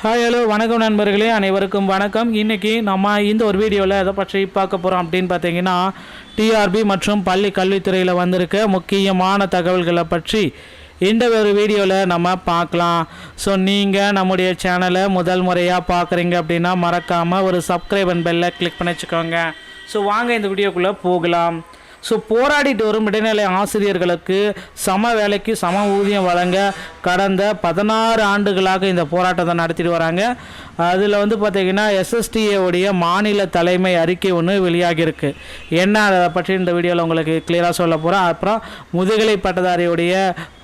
Hi hello வணக்கம் நண்பர்களே, அனைவருக்கும் வணக்கம். இன்றைக்கி நம்ம இந்த ஒரு வீடியோவில் எதை பற்றி பார்க்க போகிறோம் அப்படின்னு பார்த்தீங்கன்னா, டிஆர்பி மற்றும் பள்ளி கல்வித்துறையில் வந்திருக்க முக்கியமான தகவல்களை பற்றி இந்த ஒரு வீடியோவில் நம்ம பார்க்கலாம். ஸோ நீங்கள் நம்முடைய சேனலை முதல் முறையாக பார்க்குறீங்க அப்படின்னா மறக்காமல் ஒரு சப்ஸ்கிரைப் அண்ட் பெல்லை கிளிக் பண்ணி வச்சுக்கோங்க. ஸோ வாங்க இந்த வீடியோக்குள்ளே போகலாம். ஸோ போராடிட்டு வரும் இடைநிலை ஆசிரியர்களுக்கு சம வேலைக்கு சம ஊதியம் வழங்க கடந்த 16 ஆண்டுகளாக இந்த போராட்டத்தை நடத்திட்டு வராங்க. அதில் பார்த்திங்கன்னா எஸ்எஸ்டிஏவுடைய மாநில தலைமை அறிக்கை ஒன்று வெளியாகியிருக்கு. என்ன அதை பற்றி இந்த வீடியோவில் உங்களுக்கு கிளியராக சொல்ல போகிறோம். அப்புறம் முதுகலை பட்டதாரியுடைய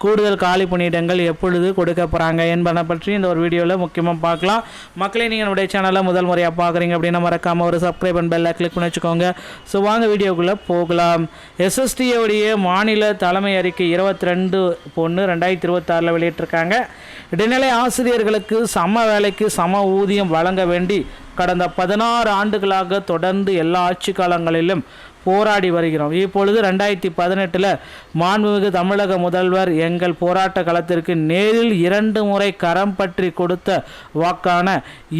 கூடுதல் காலி பணியிடங்கள் எப்பொழுது கொடுக்க போகிறாங்க என்பதை பற்றி இந்த ஒரு வீடியோவில் முக்கியமாக பார்க்கலாம். மக்களே, நீங்கள் என்னுடைய சேனலை முதல் முறையாக பார்க்குறீங்க அப்படின்னா மறக்காமல் ஒரு சப்ஸ்கிரைப் அண்ட் பெல்லை கிளிக் பண்ணி வச்சுக்கோங்க. ஸோ வாங்க வீடியோக்குள்ளே போகலாம். எஸ்எஸ்டிஏவுடைய மாநில தலைமை அறிக்கை 22/1/2026 வெளியிட்டிருக்காங்க. இடைநிலை ஆசிரியர்களுக்கு சம வேலைக்கு சம ஊதியம் வழங்க வேண்டி கடந்த 16 ஆண்டுகளாக தொடர்ந்து எல்லா ஆட்சி காலங்களிலும் போராடி வருகிறோம். இப்பொழுது 2018 மாண்புமிகு தமிழக முதல்வர் எங்கள் போராட்ட களத்திற்கு நேரில் 2 முறை கரம் பற்றி கொடுத்த வாக்கான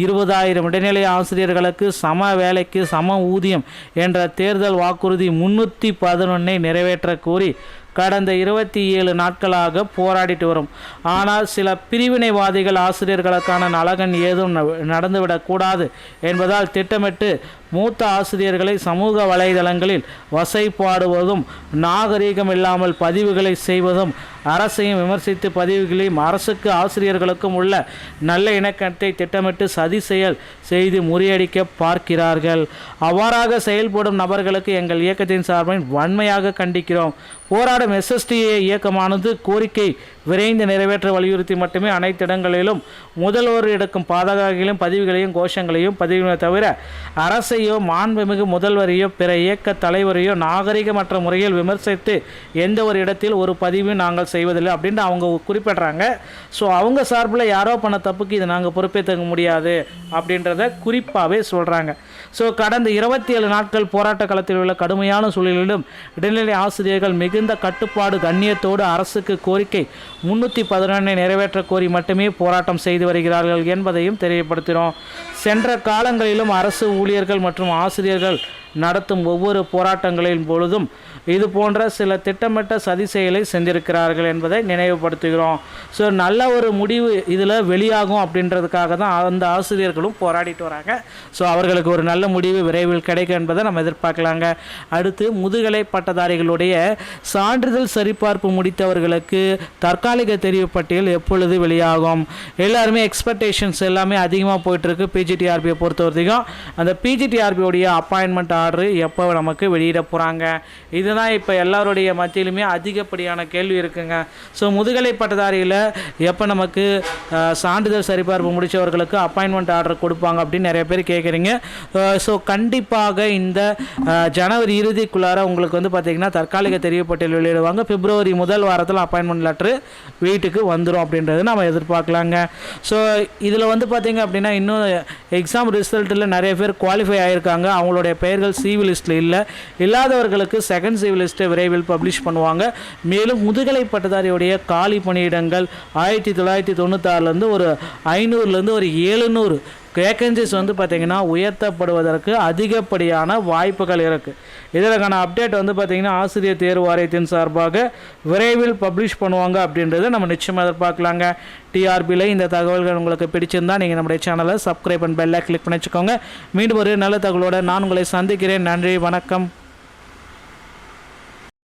20,000 இடைநிலை ஆசிரியர்களுக்கு சம வேலைக்கு சம ஊதியம் என்ற தேர்தல் வாக்குறுதி 311 நிறைவேற்ற கோரி கடந்த 27 நாட்களாக போராடிட்டு வரும். ஆனால் சில பிரிவினைவாதிகள் ஆசிரியர்களுக்கான நலகன் ஏதும் நடந்துவிடக்கூடாது என்பதால் திட்டமிட்டு மூத்த ஆசிரியர்களை சமூக வலைதளங்களில் வசைப்பாடுவதும் நாகரீகம் இல்லாமல் பதிவுகளை செய்வதும் அரசையும் விமர்சித்து பதிவுகளையும் அரசுக்கு ஆசிரியர்களுக்கும் உள்ள நல்ல இணக்கத்தை திட்டமிட்டு சதி செயல் செய்து முறியடிக்க பார்க்கிறார்கள். அவ்வாறாக செயல்படும் நபர்களுக்கு எங்கள் இயக்கத்தின் சார்பில் வன்மையாக கண்டிக்கிறோம். போராடும் எஸ்எஸ்டிஏ இயக்கமானது கோரிக்கை விரைந்து நிறைவேற்ற வலியுறுத்தி மட்டுமே அனைத்து இடங்களிலும் முதல்வர் எடுக்கும் பாதகாகளையும் பதிவுகளையும் கோஷங்களையும் பதிவினை தவிர அரசையோ மாண்புமிகு முதல்வரையோ பிற இயக்க தலைவரையோ நாகரிகமற்ற முறையில் விமர்சித்து எந்த ஒரு இடத்தில் ஒரு பதிவும் நாங்கள் செய்வதில்லை அப்படின்னு அவங்க குறிப்பிட்றாங்க. ஸோ அவங்க சார்பில் யாரோ பண்ண தப்புக்கு இது நாங்கள் பொறுப்பேற்க முடியாது அப்படின்றத குறிப்பாகவே சொல்கிறாங்க. ஸோ கடந்த 27 நாட்கள் போராட்ட களத்தில் உள்ள கடுமையான சூழலிலும் இடைநிலை ஆசிரியர்கள் மிகுந்த கட்டுப்பாடு கண்ணியத்தோடு அரசுக்கு கோரிக்கை 311 நிறைவேற்ற கோரி மட்டுமே போராட்டம் செய்து வருகிறார்கள் என்பதையும் தெரியப்படுத்தினோம். சென்ற காலங்களிலும் அரசு ஊழியர்கள் மற்றும் ஆசிரியர்கள் நடத்தும் ஒவ்வொரு போராட்டங்களின் பொழுதும் இது போன்ற சில திட்டமிட்ட சதி செயலை செஞ்சிருக்கிறார்கள் என்பதை நினைவுபடுத்துகிறோம். ஸோ நல்ல ஒரு முடிவு இதில் வெளியாகும் அப்படின்றதுக்காக தான் அந்த ஆசிரியர்களும் போராடிட்டு வராங்க. ஸோ அவர்களுக்கு ஒரு நல்ல முடிவு விரைவில் கிடைக்கும் என்பதை நம்ம எதிர்பார்க்கலாங்க. அடுத்து முதுகலை பட்டதாரிகளுடைய சான்றிதழ் சரிபார்ப்பு முடித்தவர்களுக்கு தற்காலிக தெரிவு பட்டியல் எப்பொழுது வெளியாகும்? எல்லாருமே எக்ஸ்பெக்டேஷன்ஸ் எல்லாமே அதிகமாக போயிட்டுருக்கு. பிஜிடிஆர்பியை பொறுத்த வரைக்கும் அந்த பிஜிடிஆர்பியோடைய அப்பாயின்மெண்ட் ஆர்டர் எப்போ நமக்கு வெளியிட போகிறாங்க? இதுதான் இப்போ எல்லாருடைய மத்தியிலுமே அதிகப்படியான கேள்வி இருக்குங்க. ஸோ முதுகலை பட்டதாரியில் எப்போ நமக்கு சான்றிதழ் சரிபார்ப்பு முடித்தவர்களுக்கு அப்பாயின்மெண்ட் ஆர்டர் கொடுப்பாங்க அப்படின்னு நிறைய பேர் கேட்குறீங்க. ஸோ கண்டிப்பாக இந்த ஜனவரி இறுதிக்குள்ளார உங்களுக்கு பார்த்திங்கன்னா தற்காலிக தெரிவு பட்டியல் வெளியிடுவாங்க. பிப்ரவரி முதல் வாரத்தில் அப்பாயின்மெண்ட் லெட்ரு வீட்டுக்கு வந்துடும் அப்படின்றது நம்ம எதிர்பார்க்கலாங்க. ஸோ இதில் பார்த்திங்க அப்படின்னா இன்னும் எக்ஸாம் ரிசல்ட்டில் நிறைய பேர் குவாலிஃபை ஆகியிருக்காங்க. அவங்களுடைய பெயர்கள் சிவி லிஸ்ட்டில் இல்லாதவர்களுக்கு செகண்ட் சிவி லிஸ்ட்டை விரைவில் பப்ளிஷ் பண்ணுவாங்க. மேலும் முதுகலை பட்டதாரியுடைய காலி பணியிடங்கள் 1996 ஒரு 500 ஒரு 700 வேக்கன்சிஸ் பார்த்திங்கன்னா உயர்த்தப்படுவதற்கு அதிகப்படியான வாய்ப்புகள் இருக்குது. இதற்கான அப்டேட் பார்த்திங்கன்னா ஆசிரியர் தேர்வு வாரியத்தின் சார்பாக விரைவில் பப்ளிஷ் பண்ணுவாங்க அப்படின்றத நம்ம நிச்சயமாக எதிர்பார்க்கலாங்க. டிஆர்பியில் இந்த தகவல்கள் உங்களுக்கு பிடிச்சிருந்தால் நீங்கள் நம்முடைய சேனலை சப்ஸ்கிரைப் அண்ட் பெல்லை கிளிக் பண்ணி வச்சுக்கோங்க. மீண்டும் ஒரு நல்ல தகவலோடு நான் உங்களை சந்திக்கிறேன். நன்றி, வணக்கம்.